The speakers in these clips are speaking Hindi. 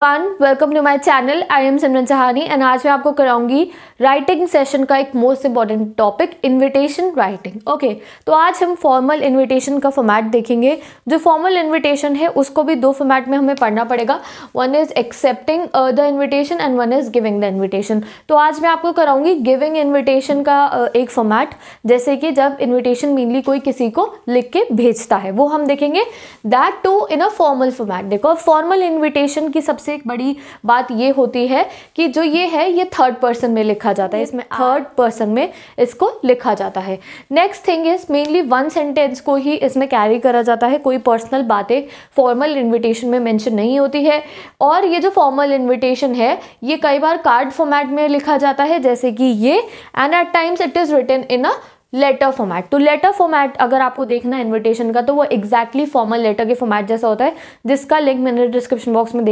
Welcome to my channel. I am Simran Sahani and आज मैं आपको कराऊंगी राइटिंग सेशन का एक most important topic, invitation writing. Okay, तो आज हम फॉर्मल इनविटेशन का फॉर्मेट देखेंगे। जो फॉर्मल इनविटेशन है उसको भी दो फॉर्मेट में हमें पढ़ना पड़ेगा। One is accepting the invitation and one is giving the invitation. तो आज मैं आपको कराऊंगी गिविंग इनविटेशन का एक फॉर्मेट, जैसे कि जब इन्विटेशन मेनली कोई किसी को लिख के भेजता है, वो हम देखेंगे। That too in a formal format. देखो, फॉर्मल इनविटेशन की सबसे एक बड़ी बात ये होती है कि जो ये है ये थर्ड पर्सन में लिखा जाता है, इसमें थर्ड पर्सन में इसको लिखा जाता है। Next thing is mainly one sentence को ही इसमें कैरी करा जाता है, कोई पर्सनल बातें फॉर्मल इनविटेशन में मेंशन नहीं होती है। और ये जो फॉर्मल इनविटेशन है ये कई बार कार्ड फॉर्मेट में लिखा जाता है, जैसे कि ये, and at times it is written in a letter format. तो लेटर फॉर्मेट अगर आपको देखना है इनविटेशन का, तो वो एग्जैक्टली फॉर्मल लेटर के फॉर्मेट जैसा होता है, जिसका लिंक मैंने डिस्क्रिप्शन बॉक्स में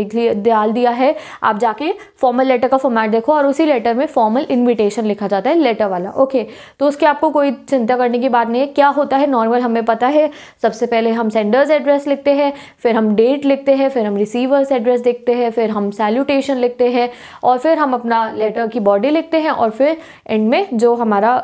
डाल दिया है। आप जाके फॉर्मल लेटर का फॉर्मेट देखो और उसी लेटर में फॉर्मल इनविटेशन लिखा जाता है, लेटर वाला। ओके, तो उसकी आपको कोई चिंता करने की बात नहीं है। क्या होता है नॉर्मल हमें पता है, सबसे पहले हम सेंडर्स एड्रेस लिखते हैं, फिर हम डेट लिखते हैं, फिर हम रिसीवर्स एड्रेस लिखते हैं, फिर हम सैल्यूटेशन लिखते हैं, और फिर हम अपना लेटर की बॉडी लिखते हैं, और फिर एंड में जो हमारा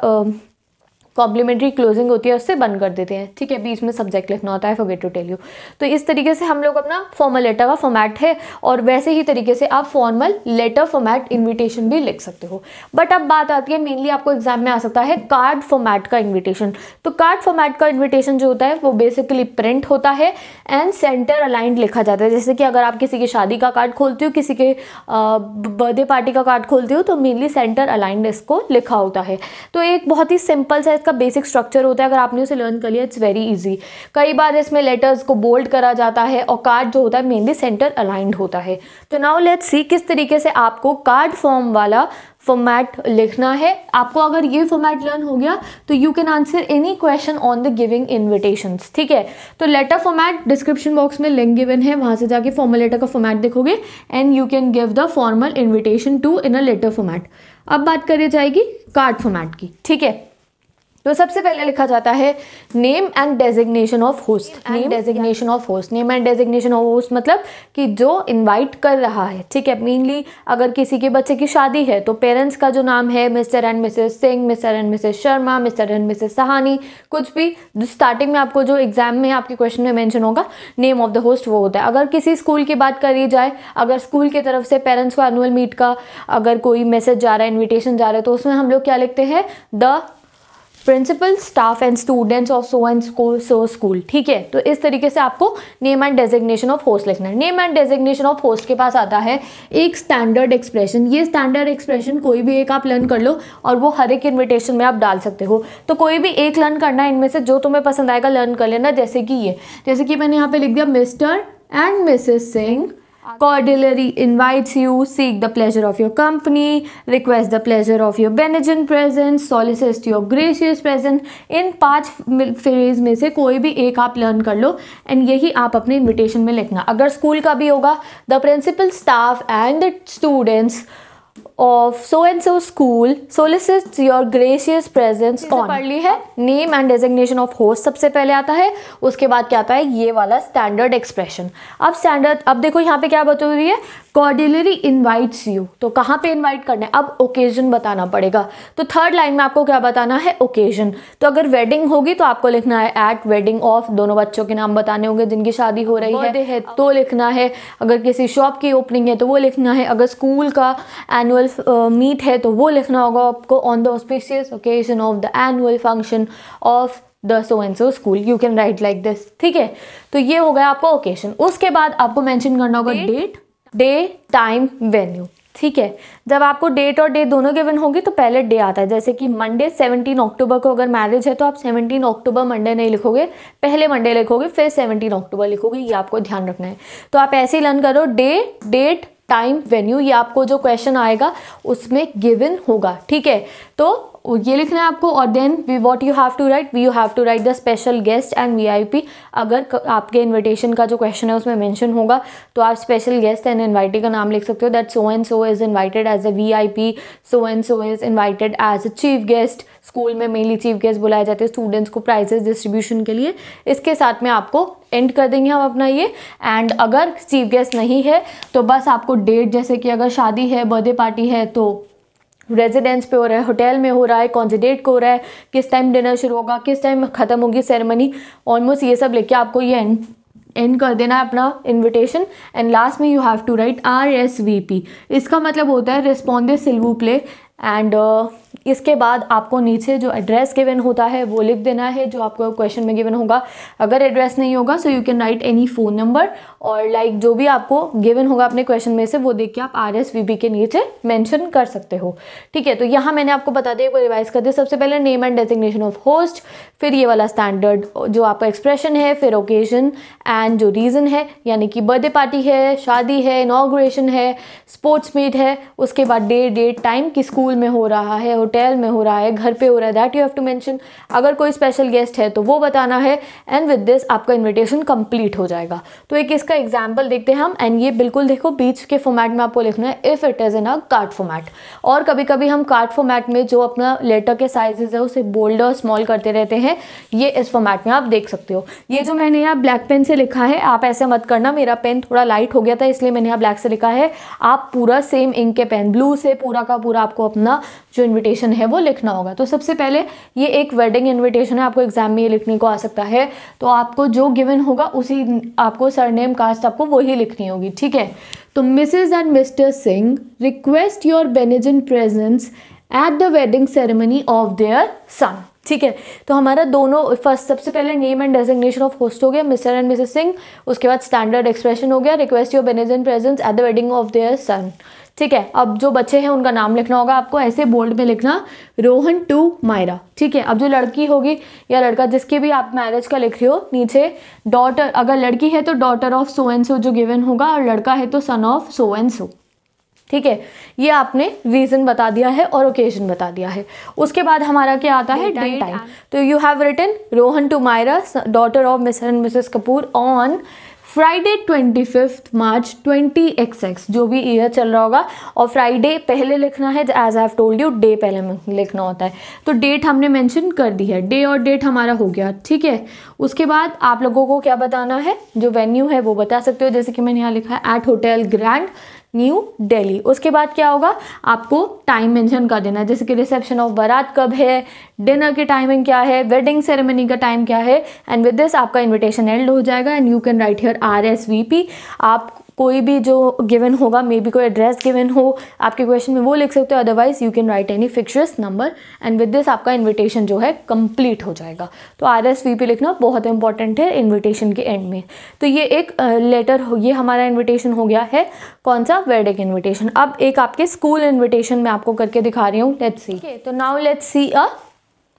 कॉम्प्लीमेंट्री क्लोजिंग होती है उससे बंद कर देते हैं। ठीक है, बीच में सब्जेक्ट लिखना होता है, फॉरगेट टू टेल यू। तो इस तरीके से हम लोग अपना फॉर्मल लेटर का फॉर्मेट है, और वैसे ही तरीके से आप फॉर्मल लेटर फॉर्मेट इनविटेशन भी लिख सकते हो। बट अब बात आती है, मेनली आपको एग्जाम में आ सकता है कार्ड फॉर्मेट का इन्विटेशन। तो कार्ड फॉर्मेट का इन्विटेशन जो होता है वो बेसिकली प्रिंट होता है एंड सेंटर अलाइंड लिखा जाता है। जैसे कि अगर आप किसी की शादी का कार्ड खोलते हो, किसी के बर्थडे पार्टी का कार्ड खोलते हो, तो मेनली सेंटर अलाइंड इसको लिखा होता है। तो एक बहुत ही सिंपल सा का बेसिक स्ट्रक्चर होता है, अगर आपने उसे लर्न कर लिया इट्स वेरी इजी। कई बार इसमें लेटर्स को बोल्ड करा जाता है, और कार्ड जो होता है मेनली सेंटर अलाइंड होता है। तो नाउ लेट्स सी किस तरीके से आपको कार्ड फॉर्म वाला फॉर्मेट लिखना है। आपको अगर ये फॉर्मेट लर्न हो गया तो you can answer any question on the giving invitations. ठीक है, तो लेटर फॉर्मेट डिस्क्रिप्शन बॉक्स में लिंक गिवन है, वहां से जाके फॉर्मल लेटर का फॉर्मेट देखोगे and you can give the formal invitation too in a letter format. अब बात करी जाएगी कार्ड फॉर्मेट की। ठीक है, तो सबसे पहले लिखा जाता है name and designation of host. Name designation of host, name and designation of host मतलब कि जो इनवाइट कर रहा है। ठीक है, मेनली अगर किसी के बच्चे की शादी है तो पेरेंट्स का जो नाम है, mister and Mrs Singh, mister and Mrs Sharma, mister and Mrs Sahani, कुछ भी स्टार्टिंग में आपको जो एग्जाम में आपके क्वेश्चन में मेंशन होगा नेम ऑफ द होस्ट, वो होता है। अगर किसी स्कूल की बात करी जाए, अगर स्कूल की तरफ से पेरेंट्स को एनुअल मीट का अगर कोई मैसेज जा रहा है, इन्विटेशन जा रहा है, तो उसमें हम लोग क्या लिखते हैं, the principal, staff and students of so and so school. ठीक है, तो इस तरीके से आपको name and designation of host लिखना है। Name and designation of host के पास आता है एक स्टैंडर्ड एक्सप्रेशन। ये स्टैंडर्ड एक्सप्रेशन कोई भी एक आप लर्न कर लो, और वो हर एक इन्विटेशन में आप डाल सकते हो। तो कोई भी एक लर्न करना है, इनमें से जो तुम्हें पसंद आएगा लर्न कर लेना। जैसे कि ये, जैसे कि मैंने यहाँ पे लिख दिया, mister and Mrs Singh cordially invites you, seek the pleasure of your company, request the pleasure of your benign presence, solicits your gracious presence। In 5 phrase में से कोई भी एक आप लर्न कर लो एंड यही आप अपने इन्विटेशन में लिखना। अगर स्कूल का भी होगा, the principal, staff and the students of so and so school solicits your gracious presence on. पढ़ ली है, name and designation of host सबसे पहले आता है, उसके बाद क्या आता है, ये वाला स्टैंडर्ड एक्सप्रेशन। अब स्टैंडर्ड, अब देखो यहाँ पे क्या बता हुई है, कॉर्डियली इन्वाइट्स यू। तो कहाँ पे इन्वाइट करना है, अब ओकेजन बताना पड़ेगा। तो थर्ड लाइन में आपको क्या बताना है, ओकेजन। तो अगर वेडिंग होगी तो आपको लिखना है एट वेडिंग ऑफ, दोनों बच्चों के नाम बताने होंगे जिनकी शादी हो रही है तो लिखना है। अगर किसी शॉप की ओपनिंग है तो वो लिखना है। अगर स्कूल का एनुअल मीट है तो वो लिखना होगा आपको, on the auspicious occasion of the annual function of the so and so school, you can right like this. ठीक है, तो ये हो गया आपका ओकेजन। उसके बाद आपको मेंशन करना होगा डेट, डे, टाइम, वेन्यू। ठीक है, जब आपको डेट और डे दोनों गिवन होगी तो पहले डे आता है। जैसे कि मंडे 17 अक्टूबर को अगर मैरिज है तो आप 17 अक्टूबर मंडे नहीं लिखोगे, पहले मंडे लिखोगे फिर 17 अक्टूबर लिखोगे, ये आपको ध्यान रखना है। तो आप ऐसे ही लर्न करो, डे, डेट, टाइम, वेन्यू, ये आपको जो क्वेश्चन आएगा उसमें गिवन होगा। ठीक है, तो ये लिखना है आपको। और then what you have to write, you have to write the special guest and VIP. अगर आपके इनविटेशन का जो क्वेश्चन है उसमें मेंशन होगा तो आप स्पेशल गेस्ट एंड इनवाइटी का नाम लिख सकते हो, that so and so is invited as a VIP, so and so is invited as a chief guest. School में मेनली चीफ गेस्ट बुलाए जाते हैं स्टूडेंट्स को प्राइजेस डिस्ट्रीब्यूशन के लिए। इसके साथ में आपको एंड कर देंगे हम अपना ये। एंड अगर चीफ गेस्ट नहीं है तो बस आपको डेट, जैसे कि अगर शादी है, बर्थडे पार्टी है तो रेजिडेंस पे हो रहा है, होटल में हो रहा है, कौन से डेट को हो रहा है, किस टाइम डिनर शुरू होगा, किस टाइम ख़त्म होगी सेरेमनी, ऑलमोस्ट ये सब लेके आपको ये एंड कर देना है अपना इनविटेशन। एंड लास्ट में you have to write RSVP। इसका मतलब होता है रिस्पॉन्डे सिल वू प्ले। एंड इसके बाद आपको नीचे जो एड्रेस गिवन होता है वो लिख देना है जो आपको क्वेश्चन में गिवन होगा। अगर एड्रेस नहीं होगा so you can right any phone number, और लाइक जो भी आपको गिवन होगा अपने क्वेश्चन में से वो देख के आप RSVP के नीचे मेंशन कर सकते हो। ठीक है, तो यहाँ मैंने आपको बता दिया, कोई रिवाइज कर दिया। सबसे पहले name and designation of host, फिर ये वाला स्टैंडर्ड जो आपका एक्सप्रेशन है, फिर ओकेजन एंड जो रीज़न है, यानी कि बर्थडे पार्टी है, शादी है, इनॉग्रेशन है, स्पोर्ट्स मीट है, उसके बाद डेट टाइम कि स्कूल में हो रहा है, होटल में हो रहा है, घर पे हो रहा है, that you have to mention. अगर कोई स्पेशल गेस्ट है तो वो बताना है। एंड विद दिस आपका इनविटेशन कंप्लीट हो जाएगा। तो एक इसका एग्जाम्पल देखते हैं हम। एंड ये बिल्कुल देखो बीच के फॉर्मेट में आपको लिखना है if it is in a card format. और कभी कभी हम कार्ड फॉर्मेट में जो अपना लेटर के साइजेस है उसे बोल्ड और स्मॉल करते रहते हैं, ये इस फॉर्मेट में आप देख सकते हो। ये जो मैंने यहाँ ब्लैक पेन से लिखा है, आप ऐसे मत करना, मेरा पेन थोड़ा लाइट हो गया था इसलिए मैंने यहाँ ब्लैक से लिखा है। आप पूरा सेम इंक के पेन ब्लू से पूरा का पूरा आपको अपना जो इनविटेशन है वो लिखना होगा। तो सबसे पहले ये एक वेडिंग इनविटेशन है, आपको एग्जाम में ये लिखने को आ सकता है। तो आपको जो गिवन होगा उसी आपको सरनेम कास्ट आपको वही लिखनी होगी। ठीक है, तो Mrs and Mr Singh request your benignant presence at the wedding ceremony of their son. ठीक है, तो हमारा दोनों फर्स्ट सबसे पहले name and designation of host हो गया, मिस्टर एंड मिसेस सिंह। उसके बाद स्टैंडर्ड एक्सप्रेशन हो गया, request your benignant presence at the wedding of their son. ठीक है, अब जो बच्चे हैं उनका नाम लिखना होगा आपको, ऐसे बोल्ड में लिखना, रोहन टू मायरा। ठीक है, अब जो लड़की होगी या लड़का जिसकी भी आप मैरिज का लिख रहे हो, नीचे डॉटर, अगर लड़की है तो डॉटर ऑफ सो एंड सो जो गिवन होगा, और लड़का है तो सन ऑफ सो एंड सो। ठीक है, ये आपने रीज़न बता दिया है और ओकेजन बता दिया है। उसके बाद हमारा क्या आता है, डेट टाइम। तो you have written Rohan to Myra daughter of mister and missus Kapoor on Friday 25 March 20XX, जो भी ईयर चल रहा होगा। और फ्राइडे पहले लिखना है, as I have told you day पहले लिखना होता है। तो डेट हमने मेंशन कर दी है, डे और डेट हमारा हो गया। ठीक है, उसके बाद आप लोगों को क्या बताना है, जो वेन्यू है वो बता सकते हो, जैसे कि मैंने यहाँ लिखा है eight hotel grand new Delhi. उसके बाद क्या होगा, आपको टाइम मेंशन कर देना है, जैसे कि रिसेप्शन ऑफ बारात कब है, डिनर की टाइमिंग क्या है, वेडिंग सेरेमनी का टाइम क्या है। एंड विद दिस आपका इनविटेशन एंड हो जाएगा। And you can right here RSVP। आप कोई भी जो गिवन होगा, मे बी कोई एड्रेस गिवन हो आपके क्वेश्चन में, वो लिख सकते हो, otherwise you can right any fixers number. And with this आपका इनविटेशन जो है कंप्लीट हो जाएगा। तो RSVP लिखना बहुत इंपॉर्टेंट है इनविटेशन के एंड में। तो ये एक लेटर हो, ये हमारा इन्विटेशन हो गया है, कौन सा, वेडिंग इन्विटेशन। अब एक आपके स्कूल इन्विटेशन मैं आपको करके दिखा रही हूँ, लेट्स सी। तो नाउ लेट्स सी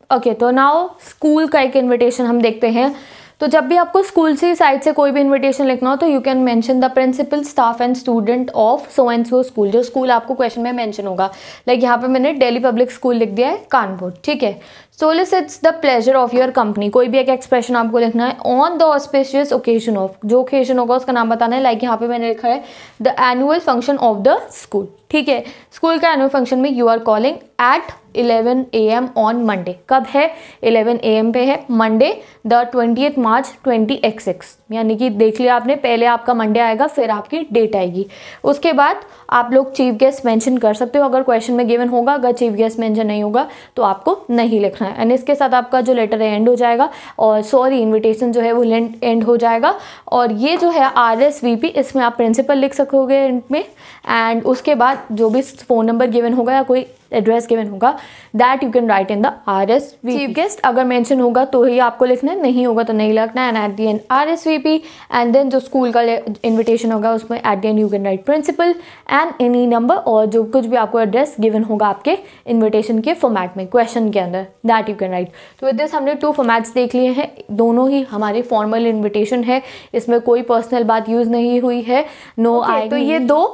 ओके, तो नाउ स्कूल का एक इन्विटेशन हम देखते हैं। तो जब भी आपको स्कूल से साइड से कोई भी इनविटेशन लिखना हो तो you can mention the principal, staff and student of so and so school. जो स्कूल आपको क्वेश्चन में मेंशन होगा, लाइक यहाँ पे मैंने दिल्ली पब्लिक स्कूल लिख दिया है, कानपुर। ठीक है, solicits the pleasure of your company, कोई भी एक एक्सप्रेशन आपको लिखना है on the auspicious occasion of, जो ओकेजन होगा उसका नाम बताना है। लाइक यहाँ पे मैंने लिखा है the annual function of the school. ठीक है, स्कूल का एनुअल फंक्शन में you are calling at 11 AM on Monday. कब है, 11 AM पे है, Monday the 20th March 20XX। यानी कि देख लिया आपने, पहले आपका मंडे आएगा फिर आपकी डेट आएगी। उसके बाद आप लोग चीफ गेस्ट मेंशन कर सकते हो अगर क्वेश्चन में गिवन होगा। अगर चीफ गेस्ट मेंशन नहीं होगा तो आपको नहीं लिखना है। एंड इसके साथ आपका जो लेटर है एंड हो जाएगा, और सॉरी इन्विटेशन जो है वो एंड हो जाएगा। और ये जो है RSVP, इसमें आप प्रिंसिपल लिख सकोगे एंड में। एंड उसके बाद जो भी फ़ोन नंबर गिवन होगा या कोई एड्रेस गिवन होगा, that you can right in the RSVP। Chief guest अगर मेंशन होगा तो ही आपको लिखना है, नहीं होगा तो नहीं लिखना है। And at the end RSVP। And then जो स्कूल का इन्विटेशन होगा उसमें at the end you can write principal and any number, और जो कुछ भी आपको एड्रेस गिवन होगा आपके इन्विटेशन के फॉर्मेट में, क्वेश्चन के अंदर, दैट यू कैन राइट। तो विद दिस हमने 2 फॉर्मेट्स देख लिए हैं, दोनों ही हमारे फॉर्मल इन्विटेशन है, इसमें कोई पर्सनल बात यूज़ नहीं हुई है, नो आई। तो ये 2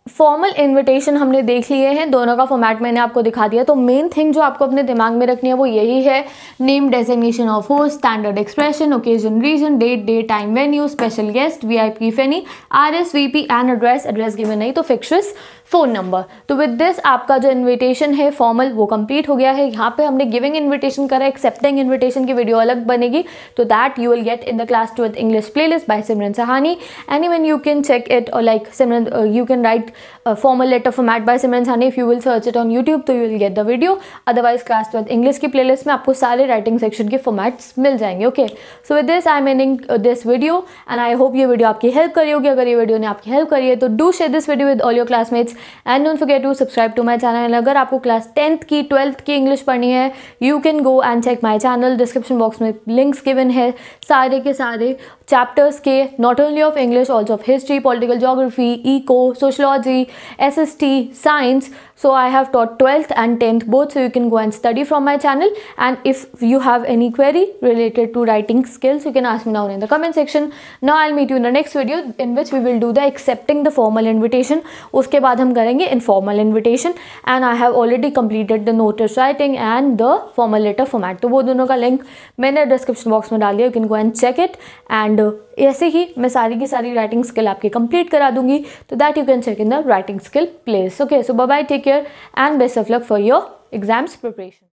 फॉर्मल इनविटेशन हमने देख लिए हैं, दोनों का फॉर्मेट मैंने आपको दिखा दिया। तो मेन थिंग जो आपको अपने दिमाग में रखनी है वो यही है, name, designation of host, standard expression, occasion, reason, date, day, time, venue, special guest, VIP if any, RSVP and address given नहीं तो फिक्सर्स, फ़ोन नंबर। तो विद दिस आपका जो इन्विटेशन है फॉर्मल वो कंप्लीट हो गया है। यहाँ पे हमने गिविंग इन्विटेशन करा, एक्सेप्टिंग इन्विटेशन की वीडियो अलग बनेगी, तो that you will get in the class 12th English playlist by Simran Sahani. Anyone you can check it, और like Simran you can write formal letter format by Simran Sahni. If you will search it on YouTube तो you will get the video. Otherwise class 12th English की playlist में आपको सारे writing section के formats मिल जाएंगे. Okay, so with this I am ending this video and I hope ये video आपकी help करी होगी. अगर ये video ने आपकी help करी है तो do share this video with all your classmates and don't forget to subscribe to my channel. अगर आपको class 10th की 12th की English पढ़नी है you can go and check my channel. Description box में links given है सारे के सारे chapters के, not only of English also of history, political geography, eco, sociology, SST, science. So I have taught 12th and 10th both, so you can go and study from my channel. And if you have any query related to writing skills, you can ask me down in the comment section. Now I'll meet you in the next video in which we will do the accepting the formal invitation. उसके बाद हम करेंगे informal invitation, and I have already completed the notice writing and the formal letter format. तो वो दोनों का link मैंने description box में डाल दिया, you can go and check it. And ऐसे ही मैं सारी की सारी राइटिंग स्किल आपकी कंप्लीट करा दूंगी, तो that you can check in the writing skill place. Okay, so bye bye, take care and best of luck for your exams preparation.